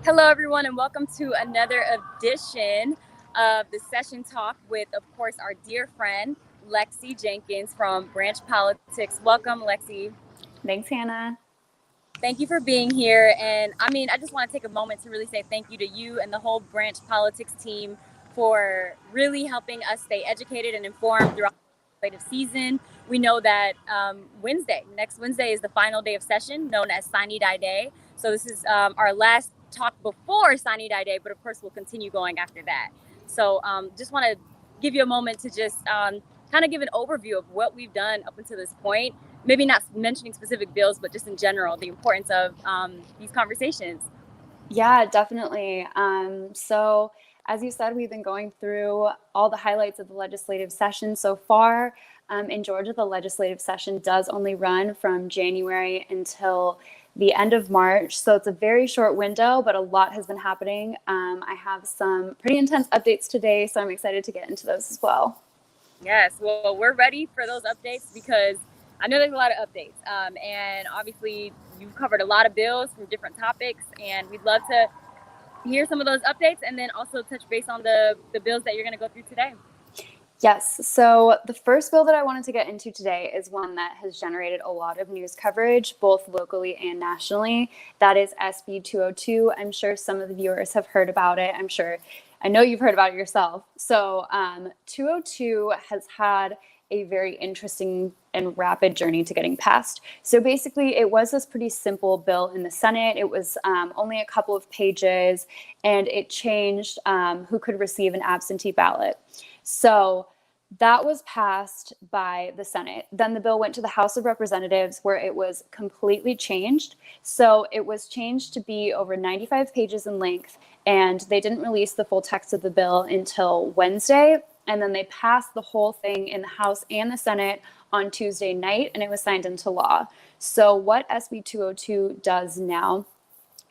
Hello, everyone, and welcome to another edition of the Session Talk with, of course, our dear friend, Lexi Jenkins from Branch Politics. Welcome, Lexi. Thanks, Hannah. Thank you for being here. And I just want to take a moment to really say thank you to you and the whole Branch Politics team for really helping us stay educated and informed throughout the legislative season. We know that next Wednesday, is the final day of session, known as Sine Die Day. So this is our last talk before Sine Die Day, but of course we'll continue going after that. So just want to give you a moment to just kind of give an overview of what we've done up until this point. Maybe not mentioning specific bills, but just in general, the importance of these conversations. Yeah, definitely. So, as you said, we've been going through all the highlights of the legislative session so far. In Georgia, the legislative session does only run from January until the end of March. So it's a very short window, but a lot has been happening. I have some pretty intense updates today, so I'm excited to get into those as well. Yes, well, we're ready for those updates because I know there's a lot of updates. And obviously, you've covered a lot of bills from different topics, and we'd love to hear some of those updates and then also touch base on the bills that you're going to go through today. Yes, so the first bill that I wanted to get into today is one that has generated a lot of news coverage, both locally and nationally. That is SB 202. I'm sure some of the viewers have heard about it. I know you've heard about it yourself. So 202 has had a very interesting and rapid journey to getting passed. So basically, it was this pretty simple bill in the Senate. It was only a couple of pages, and it changed who could receive an absentee ballot. So that was passed by the Senate. Then the bill went to the House of Representatives, where it was completely changed. So it was changed to be over 95 pages in length, and they didn't release the full text of the bill until Wednesday. And then they passed the whole thing in the House and the Senate on Tuesday night, and it was signed into law. So what SB 202 does now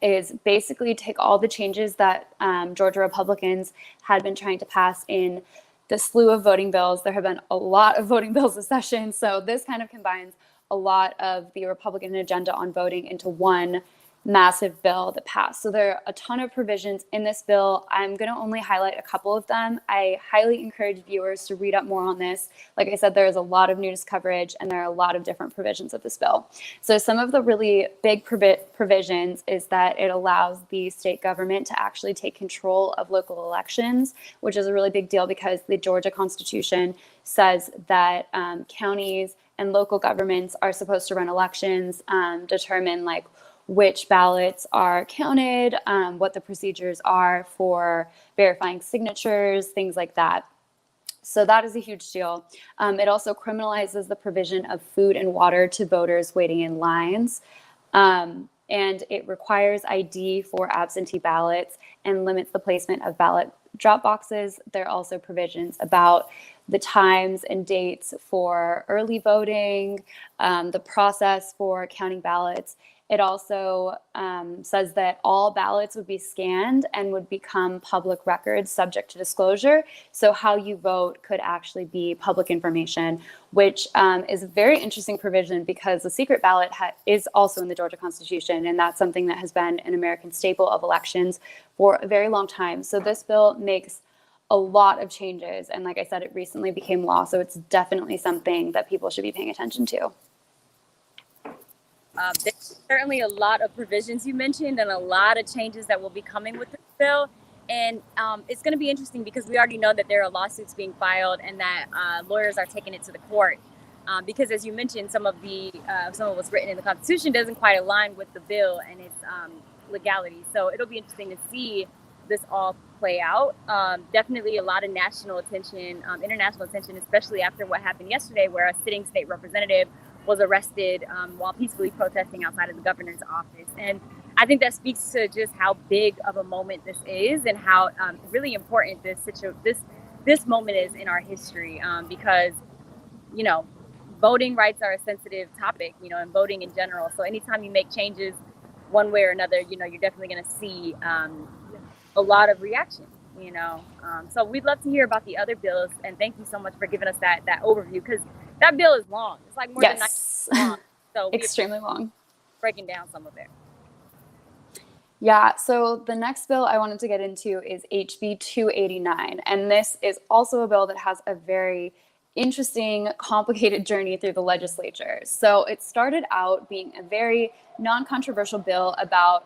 is basically take all the changes that Georgia Republicans had been trying to pass in the slew of voting bills. There have been a lot of voting bills this session, so this kind of combines a lot of the Republican agenda on voting into one massive bill that passed. So there are a ton of provisions in this bill. I'm going to only highlight a couple of them. I highly encourage viewers to read up more on this. Like I said, there is a lot of news coverage, and there are a lot of different provisions of this bill. So some of the really big provisions is that it allows the state government to actually take control of local elections, which is a really big deal because the Georgia Constitution says that counties and local governments are supposed to run elections, determine like which ballots are counted, what the procedures are for verifying signatures, things like that. So that is a huge deal. It also criminalizes the provision of food and water to voters waiting in lines. And it requires ID for absentee ballots and limits the placement of ballot drop boxes. There are also provisions about the times and dates for early voting, the process for counting ballots. It also says that all ballots would be scanned and would become public records subject to disclosure. So how you vote could actually be public information, which is a very interesting provision because the secret ballot is also in the Georgia Constitution, and that's something that has been an American staple of elections for a very long time. So this bill makes a lot of changes, and like I said, it recently became law, so it's definitely something that people should be paying attention to. There's certainly a lot of provisions you mentioned and a lot of changes that will be coming with this bill. And it's going to be interesting because we already know that there are lawsuits being filed and that lawyers are taking it to the court. Because as you mentioned, some of what's written in the Constitution doesn't quite align with the bill and its legality. So it'll be interesting to see this all play out. Definitely a lot of national attention, international attention, especially after what happened yesterday, where a sitting state representative was arrested while peacefully protesting outside of the governor's office. And I think that speaks to just how big of a moment this is and how really important this moment is in our history, because, you know, voting rights are a sensitive topic, you know, and voting in general. So anytime you make changes one way or another, you know, you're definitely going to see a lot of reaction, you know. So we'd love to hear about the other bills. And thank you so much for giving us that overview, because that bill is long. It's like more than 90 long. So extremely long. Breaking down some of it. Yeah, so the next bill I wanted to get into is HB 289. And this is also a bill that has a very interesting, complicated journey through the legislature. So it started out being a very non controversial bill about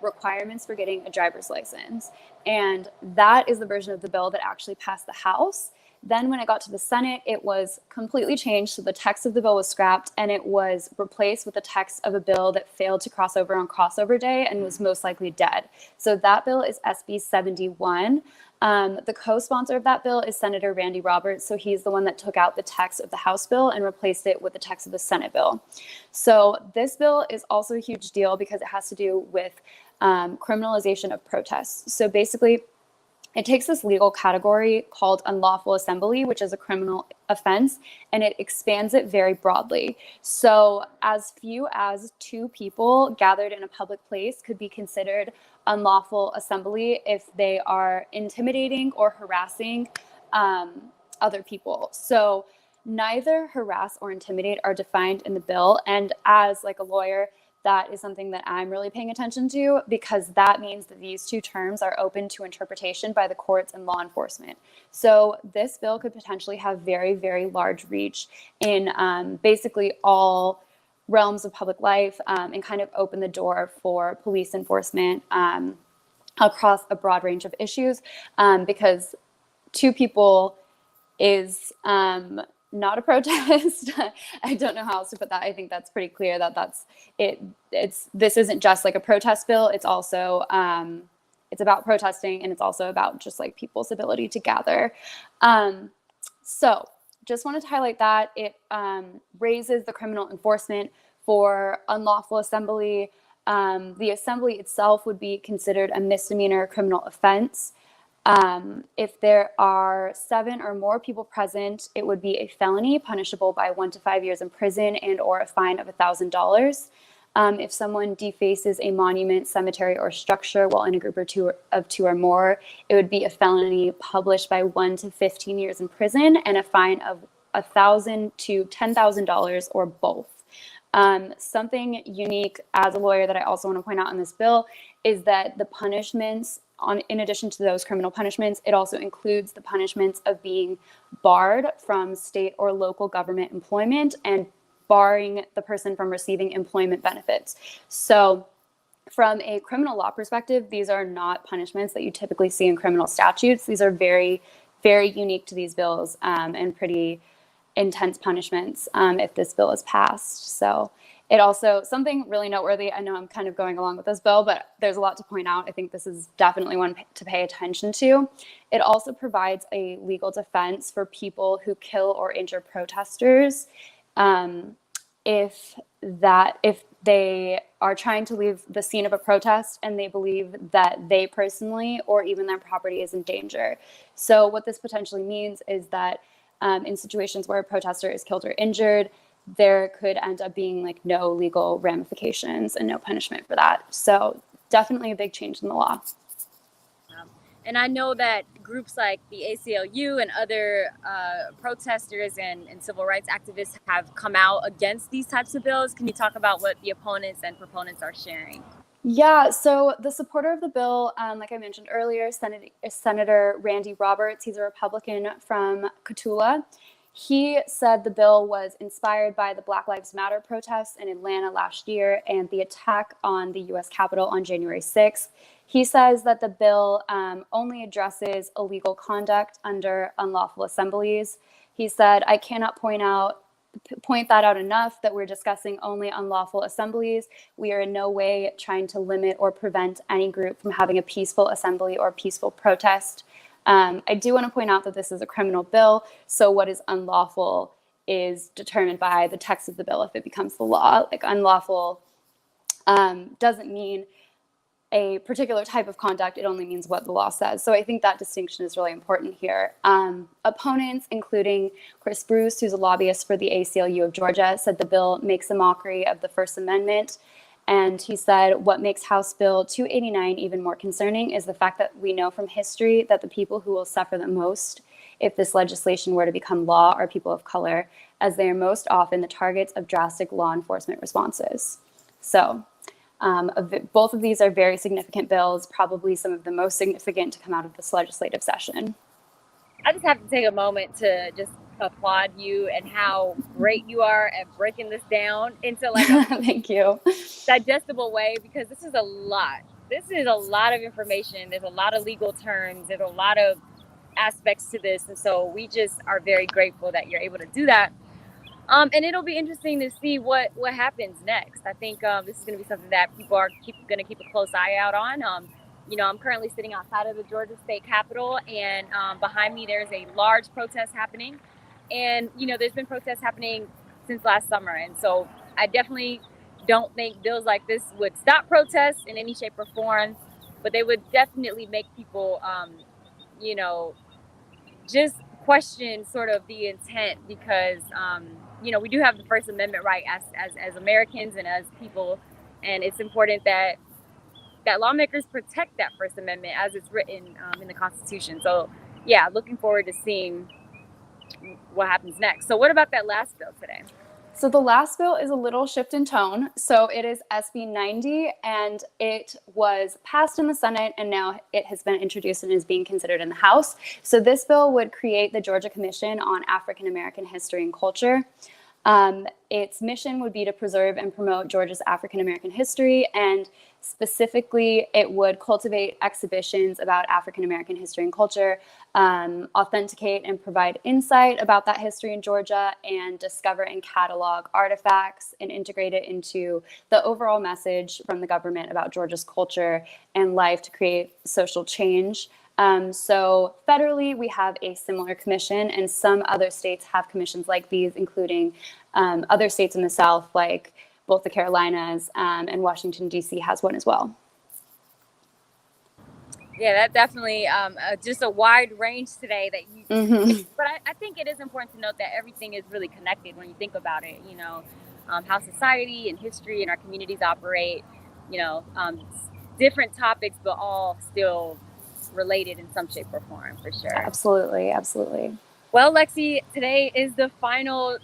requirements for getting a driver's license. And that is the version of the bill that actually passed the House. Then when it got to the Senate, it was completely changed. So the text of the bill was scrapped and it was replaced with the text of a bill that failed to cross over on crossover day and was most likely dead. So that bill is SB 71. The co-sponsor of that bill is Senator Randy Roberts. So he's the one that took out the text of the House bill and replaced it with the text of the Senate bill. So this bill is also a huge deal because it has to do with criminalization of protests. So basically, it takes this legal category called unlawful assembly, which is a criminal offense, and it expands it very broadly. So as few as 2 people gathered in a public place could be considered unlawful assembly if they are intimidating or harassing other people. So neither harass or intimidate are defined in the bill. And as like a lawyer, that is something that I'm really paying attention to because that means that these 2 terms are open to interpretation by the courts and law enforcement. So this bill could potentially have very, very large reach in basically all realms of public life and kind of open the door for police enforcement across a broad range of issues because 2 people is not a protest. I don't know how else to put that. I think that's pretty clear that that's it. This isn't just like a protest bill. It's also it's about protesting and it's also about just like people's ability to gather. So just wanted to highlight that it raises the criminal enforcement for unlawful assembly. The assembly itself would be considered a misdemeanor criminal offense. If there are 7 or more people present, it would be a felony punishable by 1 to 5 years in prison and or a fine of $1,000. If someone defaces a monument, cemetery, or structure while in a group of two or more, it would be a felony published by 1 to 15 years in prison and a fine of $1,000 to $10,000 or both. Something unique as a lawyer that I also want to point out in this bill is that the punishments in addition to those criminal punishments, it also includes the punishments of being barred from state or local government employment and barring the person from receiving employment benefits. So from a criminal law perspective, these are not punishments that you typically see in criminal statutes. These are very, very unique to these bills and pretty intense punishments if this bill is passed. So it also, something really noteworthy, I know I'm kind of going along with this bill, but there's a lot to point out. I think this is definitely one to pay attention to. It also provides a legal defense for people who kill or injure protesters if they are trying to leave the scene of a protest and they believe that they personally or even their property is in danger. So what this potentially means is that in situations where a protester is killed or injured, there could end up being like no legal ramifications and no punishment for that. So definitely a big change in the law. And I know that groups like the ACLU and other protesters and civil rights activists have come out against these types of bills. Can you talk about what the opponents and proponents are sharing? Yeah, so the supporter of the bill, like I mentioned earlier, Senator Randy Roberts, he's a Republican from Cotulla. He said the bill was inspired by the Black Lives Matter protests in Atlanta last year and the attack on the U.S. Capitol on January 6th. He says that the bill only addresses illegal conduct under unlawful assemblies. He said, I cannot point that out enough that we're discussing only unlawful assemblies. We are in no way trying to limit or prevent any group from having a peaceful assembly or peaceful protest. I do want to point out that this is a criminal bill, so what is unlawful is determined by the text of the bill if it becomes the law. Like unlawful doesn't mean a particular type of conduct, it only means what the law says. So I think that distinction is really important here. Opponents, including Chris Bruce, who's a lobbyist for the ACLU of Georgia, said the bill makes a mockery of the First Amendment. And he said, what makes House Bill 289 even more concerning is the fact that we know from history that the people who will suffer the most if this legislation were to become law are people of color, as they are most often the targets of drastic law enforcement responses. So Both of these are very significant bills, probably some of the most significant to come out of this legislative session. I just have to take a moment to just applaud you and how great you are at breaking this down into like a Thank you. digestible way, because this is a lot. This is a lot of information. There's a lot of legal terms. There's a lot of aspects to this. And so we just are very grateful that you're able to do that. And it'll be interesting to see what happens next. I think this is going to be something that people are going to keep a close eye out on. I'm currently sitting outside of the Georgia State Capitol, and behind me there's a large protest happening. And, there's been protests happening since last summer. And so I definitely don't think bills like this would stop protests in any shape or form, but they would definitely make people, just question sort of the intent, because, we do have the First Amendment right as Americans and as people. And it's important that lawmakers protect that First Amendment as it's written in the Constitution. So, yeah, looking forward to seeing what happens next. So what about that last bill today? So the last bill is a little shift in tone. So it is SB 90, and it was passed in the Senate, and now it has been introduced and is being considered in the House. So this bill would create the Georgia Commission on African American History and Culture. Its mission would be to preserve and promote Georgia's African American history, and specifically, it would cultivate exhibitions about African American history and culture, authenticate and provide insight about that history in Georgia, and discover and catalog artifacts and integrate it into the overall message from the government about Georgia's culture and life to create social change. So federally, we have a similar commission, and some other states have commissions like these, including other states in the South, like both the Carolinas, and Washington, D.C. has one as well. Yeah, that definitely just a wide range today that you. Mm-hmm. But I think it is important to note that everything is really connected when you think about it. How society and history and our communities operate. Different topics, but all still related in some shape or form, for sure. Absolutely, absolutely. Well, Lexi, today is the final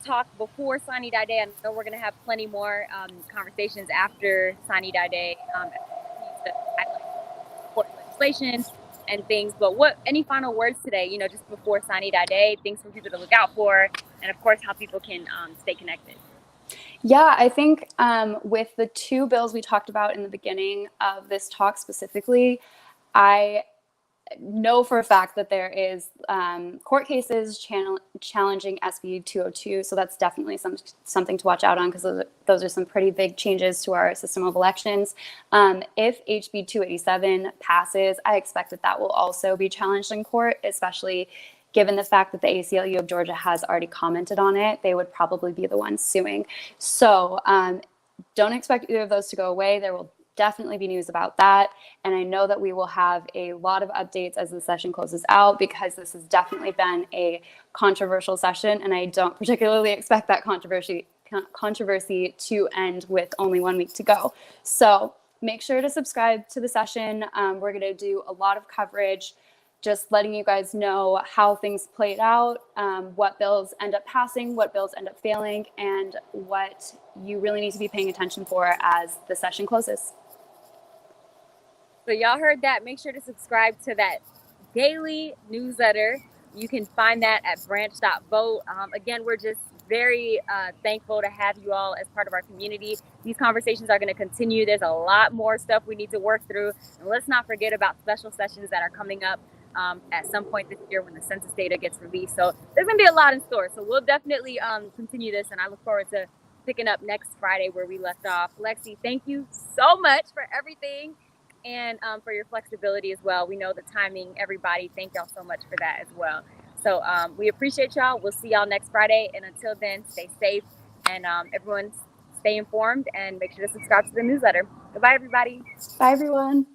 talk before Sine Die Day. I know we're going to have plenty more conversations after Sine Die Day, important legislation and things. But any final words today, just before Sine Die Day, things for people to look out for, and of course, how people can stay connected? Yeah, I think with the two bills we talked about in the beginning of this talk specifically, I know for a fact that there is court cases challenging SB 202. So that's definitely something to watch out on, because those are some pretty big changes to our system of elections. If HB 287 passes, I expect that will also be challenged in court, especially given the fact that the ACLU of Georgia has already commented on it. They would probably be the ones suing. So don't expect either of those to go away. There will definitely be news about that. And I know that we will have a lot of updates as the session closes out, because this has definitely been a controversial session, and I don't particularly expect that controversy to end with only 1 week to go. So make sure to subscribe to the session. We're going to do a lot of coverage, just letting you guys know how things played out, what bills end up passing, what bills end up failing, and what you really need to be paying attention for as the session closes. So y'all heard that. Make sure to subscribe to that daily newsletter. You can find that at branch.vote. Again, we're just very thankful to have you all as part of our community. These conversations are going to continue. There's a lot more stuff we need to work through. And let's not forget about special sessions that are coming up at some point this year when the census data gets released. So there's going to be a lot in store. So we'll definitely continue this, and I look forward to picking up next Friday where we left off. Lexi, thank you so much for everything, and for your flexibility as well. We know the timing, everybody. Thank y'all so much for that as well. So we appreciate y'all. We'll see y'all next Friday. And until then, stay safe, and everyone stay informed, and make sure to subscribe to the newsletter. Goodbye, everybody. Bye, everyone.